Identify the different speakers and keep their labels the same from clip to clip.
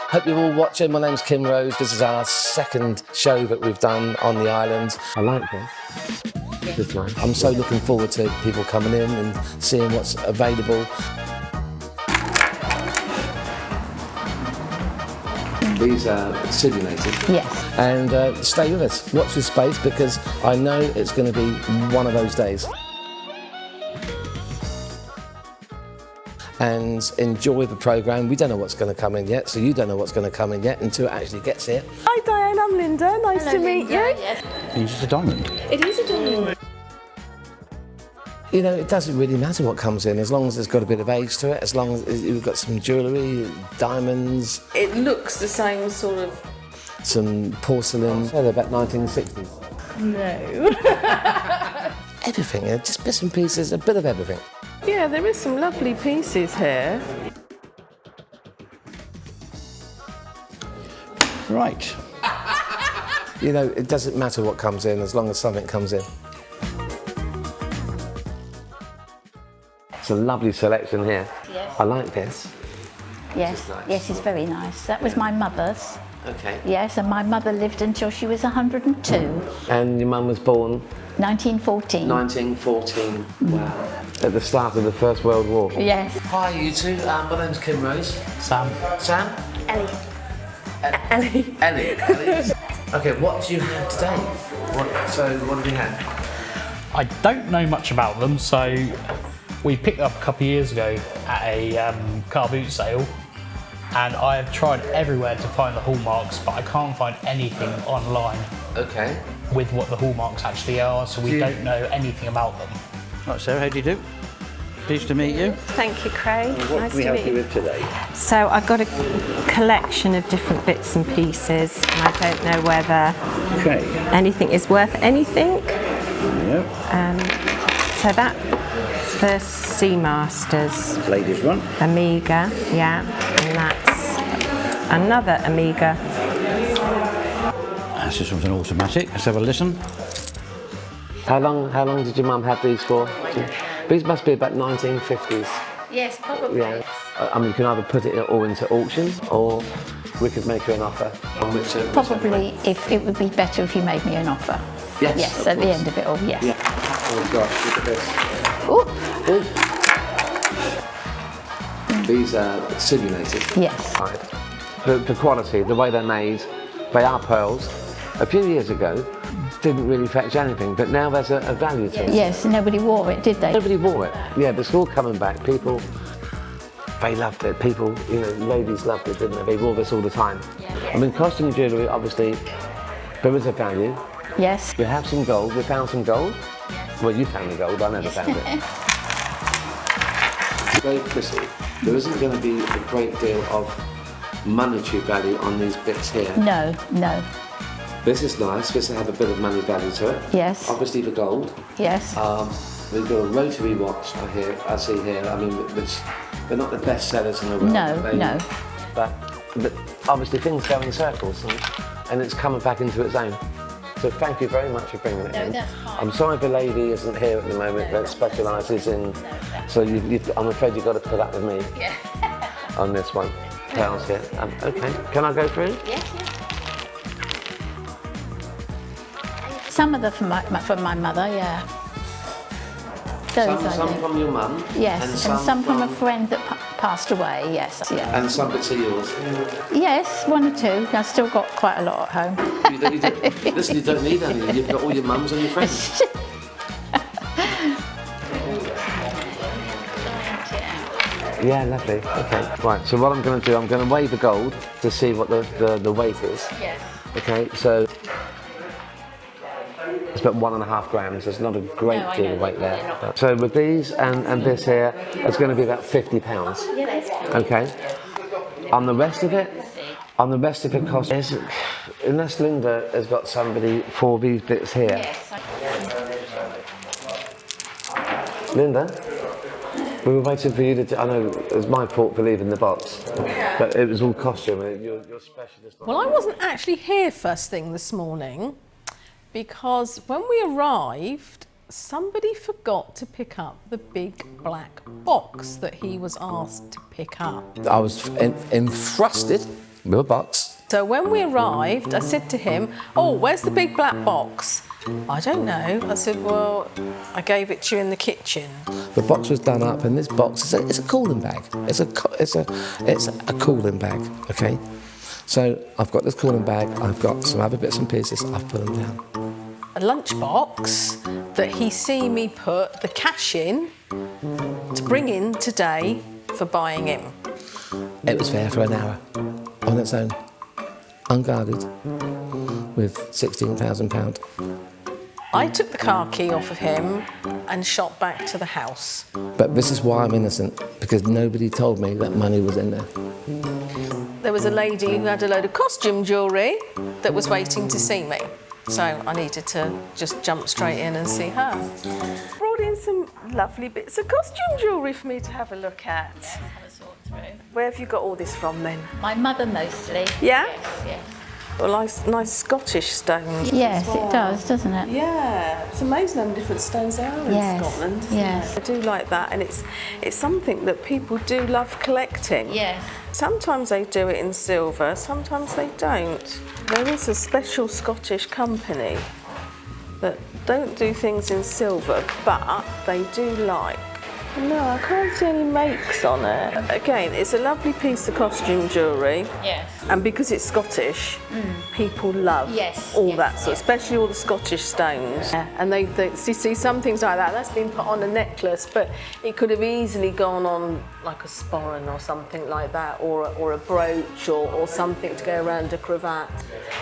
Speaker 1: Hope you're all watching. My name's Kim Rose. This is our second show that we've done on the island. I like this. I'm so looking forward to people coming in and seeing what's available. These are simulated.
Speaker 2: Yes.
Speaker 1: And stay with us. Watch this space because I know it's going to be one of those days. And enjoy the programme. We don't know what's going to come in yet, so you don't know what's going to come in yet until it actually gets here.
Speaker 3: Hi Diane, I'm Linda. Nice to meet you.
Speaker 2: Yes.
Speaker 4: It's a diamond.
Speaker 3: It is a diamond.
Speaker 1: You know, it doesn't really matter what comes in, as long as it's got a bit of age to it, as long as you've got some jewellery, diamonds.
Speaker 3: It looks the same sort of...
Speaker 1: Some porcelain. So they're about 1960s.
Speaker 3: No.
Speaker 1: Everything, just bits and pieces, a bit of everything.
Speaker 3: Yeah, there is some lovely pieces here.
Speaker 4: Right.
Speaker 1: You know, it doesn't matter what comes in, as long as something comes in. It's a lovely selection here.
Speaker 2: Yes.
Speaker 1: I like this.
Speaker 2: Yes,
Speaker 1: nice.
Speaker 2: yes, it's very nice. That was my mother's.
Speaker 1: Okay.
Speaker 2: Yes, and my mother lived until she was 102.
Speaker 1: And your mum was born?
Speaker 2: 1914.
Speaker 1: 1914. Wow. At the start of the First World War.
Speaker 2: Yes.
Speaker 1: Hi, you two. My name's Kim Rose.
Speaker 4: Sam.
Speaker 1: Sam?
Speaker 3: Ellie.
Speaker 1: Ellie. Okay, what do you have today? What do we have?
Speaker 4: I don't know much about them, so we picked up a couple of years ago at a car boot sale, and I have tried everywhere to find the hallmarks, but I can't find anything online
Speaker 1: Okay.
Speaker 4: with what the hallmarks actually are, so we don't know anything about them. Right, Sarah, how do you do? Pleased to meet you.
Speaker 5: Thank you, Craig.
Speaker 4: What
Speaker 5: Nice
Speaker 4: can we
Speaker 5: to
Speaker 4: help
Speaker 5: meet
Speaker 4: you
Speaker 5: you.
Speaker 4: with today?
Speaker 5: So I've got a collection of different bits and pieces, and I don't know whether
Speaker 4: Okay.
Speaker 5: anything is worth anything.
Speaker 4: Yep.
Speaker 5: So that's the Seamasters
Speaker 4: Ladies one.
Speaker 5: Amiga, yeah, and that's another Amiga.
Speaker 4: This one's an automatic. Let's have a listen.
Speaker 1: How long did your mum have these for? These must be about 1950s.
Speaker 2: Yes, probably.
Speaker 1: Yeah. I mean, you can either put it all into auction, or we could make you an offer on which.
Speaker 2: Probably, if it would be better if you made me an offer.
Speaker 1: Yes.
Speaker 2: Yes,
Speaker 1: of
Speaker 2: at the
Speaker 1: course.
Speaker 2: end of it all, yes.
Speaker 1: Yeah. Oh gosh, look at this.
Speaker 2: Ooh.
Speaker 1: These are simulated.
Speaker 2: Yes.
Speaker 1: Right. The quality, the way they're made, they are pearls. A few years ago, didn't really fetch anything, but now there's a value to it.
Speaker 2: Yes, nobody wore it, did they?
Speaker 1: Nobody wore it. Yeah, but it's all coming back. People, they loved it. People, you know, ladies loved it, didn't they? They wore this all the time. I mean, costume jewellery, obviously, there is a value.
Speaker 2: Yes.
Speaker 1: We have some gold. We found some gold. Yes. Well, you found the gold. I never found it. Very pretty. There isn't going to be a great deal of monetary value on these bits here.
Speaker 2: No, no.
Speaker 1: This is nice. This will have a bit of money value to it.
Speaker 2: Yes.
Speaker 1: Obviously the gold.
Speaker 2: Yes.
Speaker 1: We've got a rotary watch I see here. I mean, which they're not the best sellers in the world.
Speaker 2: No, no.
Speaker 1: But obviously things go in circles, and it's coming back into its own. So thank you very much for bringing it in.
Speaker 2: That's fine.
Speaker 1: I'm sorry the lady isn't here at the moment that specialises in. So I'm afraid you've got to put up with me on this one. Pearls here. Okay. Can I go through?
Speaker 2: Yes, yes. Some of them from my mother, yeah. Those
Speaker 1: Some from your mum.
Speaker 2: Yes, and some from a friend that passed away, yes. Yeah.
Speaker 1: And some bits are yours.
Speaker 2: Yes, one or two. I've still got quite a lot at home.
Speaker 1: Listen, you don't need any. You've got all your mums and your friends. Yeah, lovely. Okay. Right, so what I'm going to do, I'm going to weigh the gold to see what the weight is.
Speaker 2: Yes.
Speaker 1: Okay, so it's about 1.5 grams. There's not a great deal of weight there. So with these and this here, it's going to be about £50.
Speaker 2: Yeah, that's fine.
Speaker 1: Okay. On the rest of it costs, unless Linda has got somebody for these bits here.
Speaker 2: Yes.
Speaker 1: Linda, we were waiting for you to. I know it was my fault for leaving the box, but it was all costume. You're specialist.
Speaker 3: Well, I wasn't actually here first thing this morning because when we arrived, somebody forgot to pick up the big black box that he was asked to pick up.
Speaker 1: I was enfrosted with a box.
Speaker 3: So when we arrived, I said to him, "Oh, where's the big black box?" "I don't know." I said, "Well, I gave it to you in the kitchen."
Speaker 1: The box was done up, and this box it's a cooling bag. It's a cooling bag. Okay, so I've got this cooling bag. I've got some other bits and pieces. I've put them down.
Speaker 3: A lunchbox that he see me put the cash in to bring in today for buying him.
Speaker 1: It was there for an hour on its own, unguarded, with £16,000.
Speaker 3: I took the car key off of him and shot back to the house.
Speaker 1: But this is why I'm innocent, because nobody told me that money was in there.
Speaker 3: There was a lady who had a load of costume jewellery that was waiting to see me. So I needed to just jump straight in and see her. Brought in some lovely bits of costume jewellery for me to have a look at.
Speaker 2: Have a sort through.
Speaker 3: Where have you got all this from then?
Speaker 2: My mother mostly.
Speaker 3: Yeah?
Speaker 2: Yes.
Speaker 3: Well, nice Scottish stones.
Speaker 2: Yes,
Speaker 3: as well.
Speaker 2: it does, doesn't it?
Speaker 3: Yeah, it's amazing how many different stones there are in
Speaker 2: Yes,
Speaker 3: Scotland. isn't
Speaker 2: yes.
Speaker 3: it? I do like that, and it's something that people do love collecting.
Speaker 2: Yes.
Speaker 3: Sometimes they do it in silver, sometimes they don't. There is a special Scottish company that don't do things in silver, but they do like. No, I can't see any makes on it. Again, it's a lovely piece of costume jewellery.
Speaker 2: Yes.
Speaker 3: And because it's Scottish, people love
Speaker 2: Yes,
Speaker 3: all
Speaker 2: yes,
Speaker 3: that sort,
Speaker 2: yes.
Speaker 3: especially all the Scottish stones. Yeah. And they see some things like that, that's been put on a necklace, but it could have easily gone on like a sporran or something like that, or a brooch or something to go around a cravat.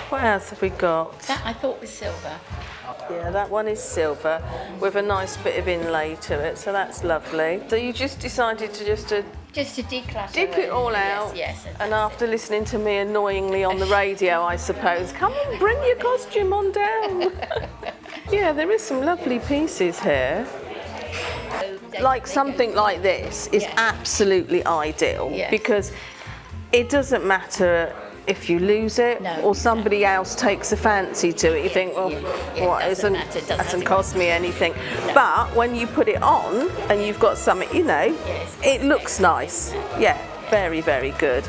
Speaker 3: What else have we got?
Speaker 2: That I thought was silver.
Speaker 3: Yeah, that one is silver with a nice bit of inlay to it, so that's lovely. So you just decided to
Speaker 2: Just to declutter.
Speaker 3: dip it all out,
Speaker 2: Yes.
Speaker 3: and after listening to me annoyingly on the radio, I suppose, come on, bring your costume on down. Yeah, there is some lovely pieces here. Like something like this is
Speaker 2: Yeah.
Speaker 3: absolutely ideal,
Speaker 2: Yes.
Speaker 3: because it doesn't matter if you lose it
Speaker 2: No,
Speaker 3: or somebody else takes a fancy to it. You think, well,
Speaker 2: yeah,
Speaker 3: what,
Speaker 2: it doesn't
Speaker 3: isn't
Speaker 2: matter, it doesn't
Speaker 3: hasn't
Speaker 2: matter.
Speaker 3: cost me anything. But when you put it on and you've got something,
Speaker 2: Yes.
Speaker 3: it looks nice. Yeah, very, very good.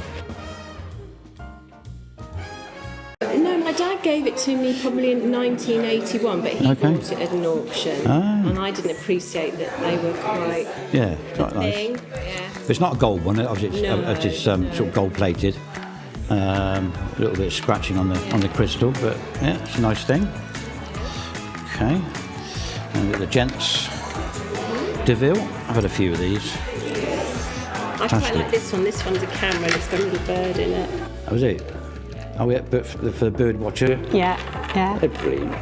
Speaker 6: No, my dad gave it to me probably in 1981, but he bought it at an auction, and I didn't appreciate that they were quite
Speaker 7: Yeah, quite nice.
Speaker 6: thing. Yeah.
Speaker 7: It's not a gold one. Obviously,
Speaker 6: No.
Speaker 7: it's sort of gold plated. A little bit of scratching on the crystal, but yeah, it's a nice thing. Okay, and we've got the gents DeVille. I've had a few of these.
Speaker 6: I quite like this one. This one's a camera and it's got a little bird in it.
Speaker 7: That was it. Oh yeah, but for the bird watcher,
Speaker 5: Yeah, yeah.
Speaker 7: they're brilliant.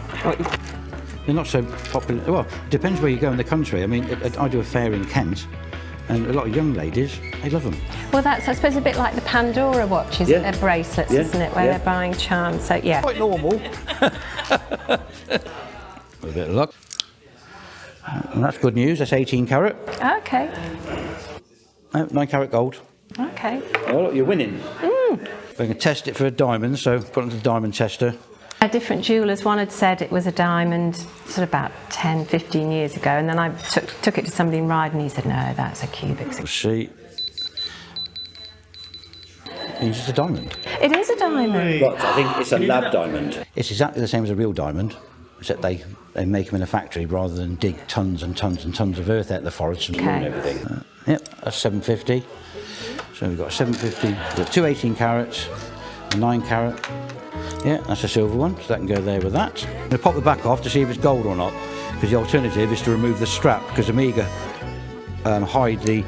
Speaker 7: They're not so popular. Well, it depends where you go in the country. I mean, I do a fair in Kent, and a lot of young ladies, they love them.
Speaker 5: Well, that's, I suppose, a bit like the Pandora watches,
Speaker 7: Yeah.
Speaker 5: they're bracelets,
Speaker 7: Yeah,
Speaker 5: isn't it, where
Speaker 7: yeah.
Speaker 5: they're buying charms, so yeah.
Speaker 7: Quite normal. With a bit of luck. And that's good news. That's 18 carat.
Speaker 5: Okay,
Speaker 7: 9 carat gold.
Speaker 5: okay.
Speaker 7: Oh, look, you're winning. We're going to test it for a diamond, so put it on the diamond tester.
Speaker 5: Different jewellers, one had said it was a diamond sort of about 10, 15 years ago, and then I took it to somebody in Ryde and he said, no, that's a cubic.
Speaker 7: We'll see. It's just a diamond.
Speaker 5: It is a diamond.
Speaker 7: But I think it's a lab diamond. It's exactly the same as a real diamond, except they make them in a factory rather than dig tons and tons and tons of earth out of the forest and ruin everything. Yep, that's 750. So we've got a 750, we've got two 18 carats, a 9 carat. Yeah, that's a silver one, so that can go there with that. I'm going to pop the back off to see if it's gold or not, because the alternative is to remove the strap, because Amiga hide the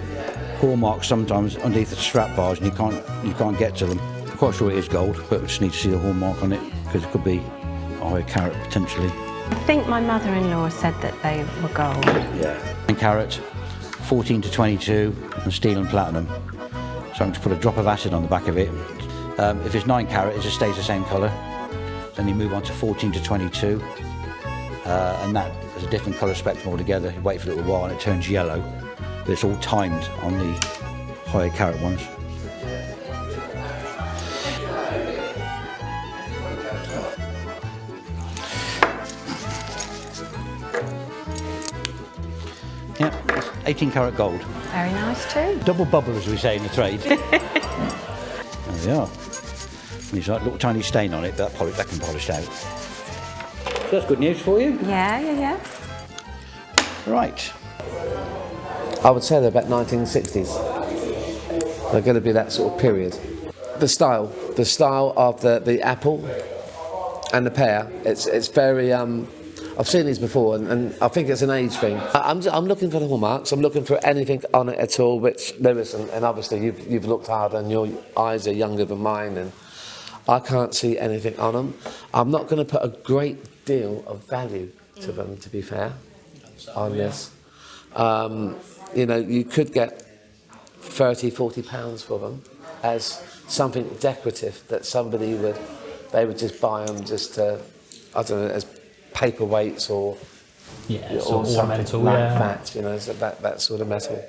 Speaker 7: hallmarks sometimes underneath the strap bars, and you can't get to them. I'm quite sure it is gold, but we just need to see the hallmark on it, because it could be a higher carat potentially.
Speaker 5: I think my mother-in-law said that they were gold.
Speaker 7: Yeah. 9 carat, 14 to 22, and steel and platinum. So I'm going to put a drop of acid on the back of it. If it's 9 carat, it just stays the same colour. Then you move on to 14 to 22, and that is a different colour spectrum altogether. You wait for a little while and it turns yellow, but it's all timed on the higher carat ones. 18 karat gold.
Speaker 5: Very nice too.
Speaker 7: Double bubble, as we say in the trade. There we are. There's like a little tiny stain on it, but that can polish out. So that's good news for you.
Speaker 5: Yeah.
Speaker 7: Right.
Speaker 1: I would say they're about 1960s. They're going to be that sort of period. The style of the apple and the pear, it's very, I've seen these before and I think it's an age thing. I'm looking for the hallmarks, I'm looking for anything on it at all, which there isn't, and obviously you've looked hard and your eyes are younger than mine and I can't see anything on them. I'm not going to put a great deal of value to them, to be fair, on this. You know, you could get £30–40 for them as something decorative that they would just buy them just to, I don't know, as paperweights or
Speaker 4: ornamental,
Speaker 1: like that, you know, so that sort of metal.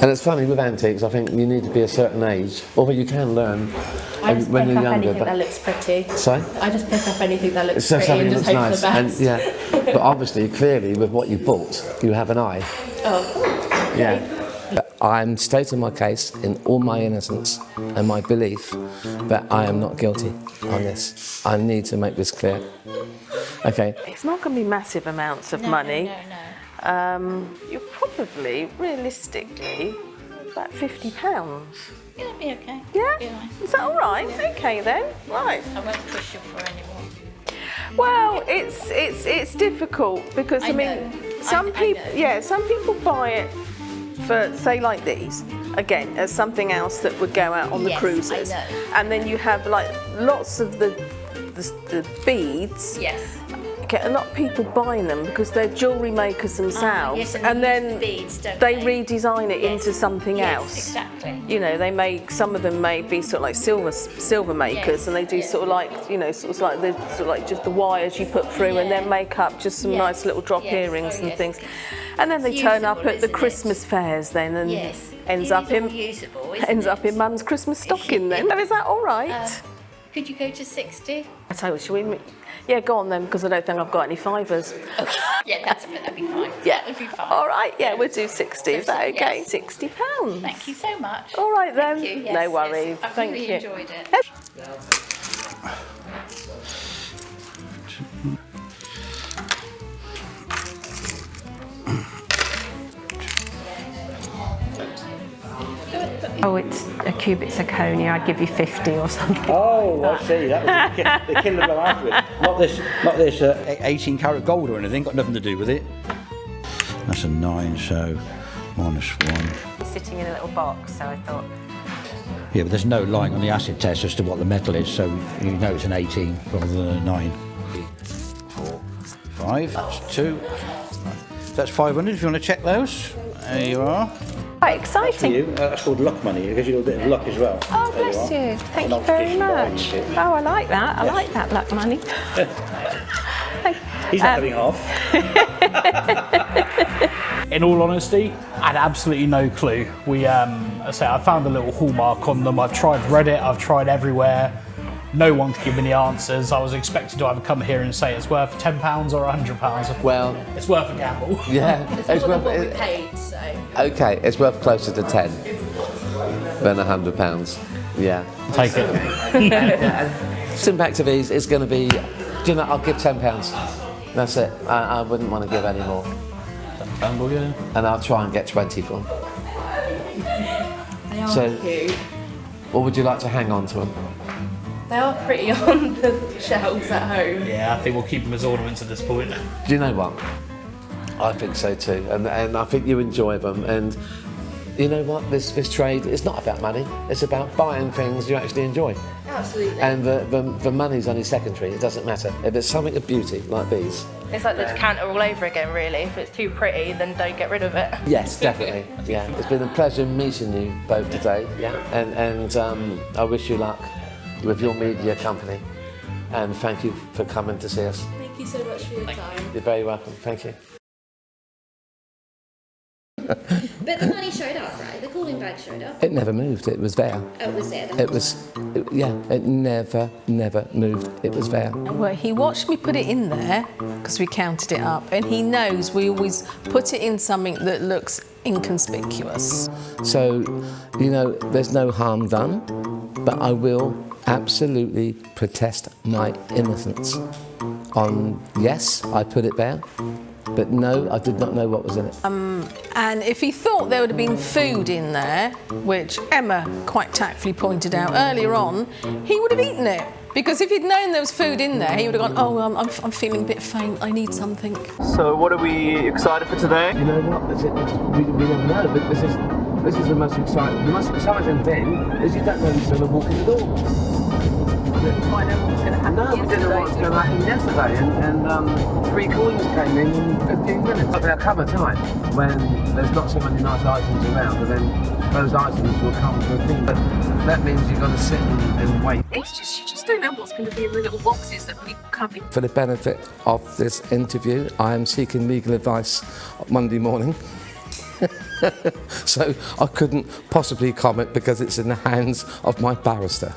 Speaker 1: And it's funny with antiques, I think you need to be a certain age, although you can learn when you're younger.
Speaker 6: Anything that looks pretty.
Speaker 1: Sorry?
Speaker 6: I just pick up anything that looks
Speaker 1: So
Speaker 6: pretty
Speaker 1: something
Speaker 6: and just
Speaker 1: looks
Speaker 6: hope
Speaker 1: nice,
Speaker 6: for the best.
Speaker 1: and but obviously, clearly, with what you bought, you have an eye.
Speaker 6: Oh.
Speaker 1: Yeah. But I'm stating my case in all my innocence and my belief that I am not guilty on this. I need to make this clear. Okay.
Speaker 3: It's not going to be massive amounts of money.
Speaker 2: No.
Speaker 3: You're probably, realistically, about £50.
Speaker 2: Yeah, that'd be okay.
Speaker 3: Yeah?
Speaker 2: Be all right.
Speaker 3: Is that all right? Okay then. Right.
Speaker 2: I won't push you for any more.
Speaker 3: Well, it's difficult because I mean,
Speaker 2: know.
Speaker 3: some
Speaker 2: I
Speaker 3: people,
Speaker 2: know.
Speaker 3: some people buy it for, say, like these, again, as something else that would go out on the
Speaker 2: Yes,
Speaker 3: cruises.
Speaker 2: I know.
Speaker 3: And then you have like lots of the beads.
Speaker 2: Yes.
Speaker 3: Get a lot of people buying them because they're jewellery makers themselves,
Speaker 2: yes, and
Speaker 3: and
Speaker 2: they
Speaker 3: then
Speaker 2: use beads, don't
Speaker 3: they
Speaker 2: they?
Speaker 3: redesign it
Speaker 2: Yes.
Speaker 3: into something
Speaker 2: Yes,
Speaker 3: else.
Speaker 2: exactly.
Speaker 3: You know, they make, some of them may be sort of like silver makers,
Speaker 2: Yes,
Speaker 3: and they do
Speaker 2: yes.
Speaker 3: sort of like, you know, sort of like just the wires you put through, and then
Speaker 2: Yeah.
Speaker 3: make up just some
Speaker 2: Yes.
Speaker 3: nice little drop
Speaker 2: Yes.
Speaker 3: earrings
Speaker 2: Oh,
Speaker 3: and
Speaker 2: yes.
Speaker 3: things. And then they
Speaker 2: It's
Speaker 3: turn up
Speaker 2: usable,
Speaker 3: at the
Speaker 2: isn't it?
Speaker 3: Christmas fairs then, and
Speaker 2: Yes.
Speaker 3: ends
Speaker 2: It
Speaker 3: up
Speaker 2: is all
Speaker 3: in
Speaker 2: usable, isn't
Speaker 3: ends
Speaker 2: it?
Speaker 3: up in Mum's Christmas stocking then.
Speaker 2: be.
Speaker 3: Is that all right?
Speaker 2: Could you go to 60?
Speaker 3: I tell you, shall we? Yeah, go on then, because I don't think I've got any fivers.
Speaker 2: Yeah, that'd be fine.
Speaker 3: Yeah.
Speaker 2: That'd be fine.
Speaker 3: All right, yeah, we'll do 60. Is that okay?
Speaker 2: Yes.
Speaker 3: £60.
Speaker 2: Thank you so much.
Speaker 3: All right then.
Speaker 2: Thank you. Yes,
Speaker 3: No
Speaker 2: yes.
Speaker 3: worries.
Speaker 2: I've
Speaker 3: Thank
Speaker 2: really
Speaker 3: you.
Speaker 2: enjoyed it.
Speaker 5: Oh, it's a cubic zirconia. I'd give you 50 or something.
Speaker 7: Oh, I see. That was the killer blow afterwards. Not this 18 karat gold or anything. Got nothing to do with it. That's a 9, so -1.
Speaker 5: It's sitting in a little box, so I thought.
Speaker 7: Yeah, but there's no line on the acid test as to what the metal is, so you know it's an 18 rather than a 9. 4, 5. That's 2. That's 500 if you want to check those. There you are.
Speaker 5: Quite
Speaker 7: For
Speaker 5: exciting.
Speaker 7: you, that's called luck money. It gives you a little bit of luck as well.
Speaker 5: Oh,
Speaker 7: There
Speaker 5: bless
Speaker 7: are.
Speaker 5: you. Thank
Speaker 7: An
Speaker 5: you very
Speaker 7: optician behind
Speaker 5: much.
Speaker 7: you.
Speaker 5: Oh, I like that. I
Speaker 7: Yes.
Speaker 5: like that luck money.
Speaker 7: He's not having half.
Speaker 4: In all honesty, I had absolutely no clue. I found a little hallmark on them. I've tried Reddit, I've tried everywhere. No one could give me the answers. I was expected to either come here and say it's worth £10 or £100.
Speaker 1: Well,
Speaker 4: It's worth a gamble.
Speaker 1: yeah, it's worth
Speaker 6: What we paid, so.
Speaker 1: okay. It's worth closer to 10 than £100. Yeah.
Speaker 4: Take it.
Speaker 1: The impact of these is going to be, you know, I'll give £10. That's it. I wouldn't want to give any more,
Speaker 4: Gamble, yeah.
Speaker 1: and I'll try and get 20 for them.
Speaker 6: They are
Speaker 1: So-
Speaker 6: cute.
Speaker 1: Or would you like to hang on to them?
Speaker 6: They are pretty on the shelves at home.
Speaker 4: Yeah, I think we'll keep them as ornaments at this point.
Speaker 1: Do you know what? I think so too, and I think you enjoy them. And you know what? This trade is not about money. It's about buying things you actually enjoy.
Speaker 6: Absolutely.
Speaker 1: And the money's only secondary. It doesn't matter. If it's something of beauty like these.
Speaker 8: It's like the decanter all over again, really. If it's too pretty, then don't get rid of it.
Speaker 1: Yes, definitely. Yeah, it's been a pleasure meeting you both today. Yeah, and I wish you luck with your media company, and thank you for coming to see us.
Speaker 6: Thank you so much for your time.
Speaker 1: You're very welcome. Thank you.
Speaker 9: But the money showed up, right? The cooling bag showed up.
Speaker 1: It never moved. It was there.
Speaker 9: Oh, it was there. The
Speaker 1: It
Speaker 9: whole
Speaker 1: was,
Speaker 9: time.
Speaker 1: yeah. It never moved. It was there.
Speaker 3: Well, he watched me put it in there, because we counted it up, and he knows we always put it in something that looks inconspicuous.
Speaker 1: So, you know, there's no harm done, but I will absolutely protest my innocence on, yes, I put it there, but no, I did not know what was in it.
Speaker 3: And if he thought there would have been food in there, which Emma quite tactfully pointed out earlier on, he would have eaten it. Because if he'd known there was food in there, he would have gone, oh, I'm feeling a bit faint, I need something.
Speaker 10: So what are we excited for today?
Speaker 1: You know what, we never know, but this is the most exciting thing, is you don't know who's going to walk in the door.
Speaker 3: I know what's going to happen.
Speaker 1: No, we didn't know what was going to happen yesterday, and 3 coins came in 15 minutes. There'll come a time when there's not so many nice items around, and then those items will come to a thing. But that means you've got to sit and wait.
Speaker 6: It's just, you just don't know what's going to be in the little boxes that we come in.
Speaker 1: For the benefit of this interview, I am seeking legal advice Monday morning. So I couldn't possibly comment because it's in the hands of my barrister.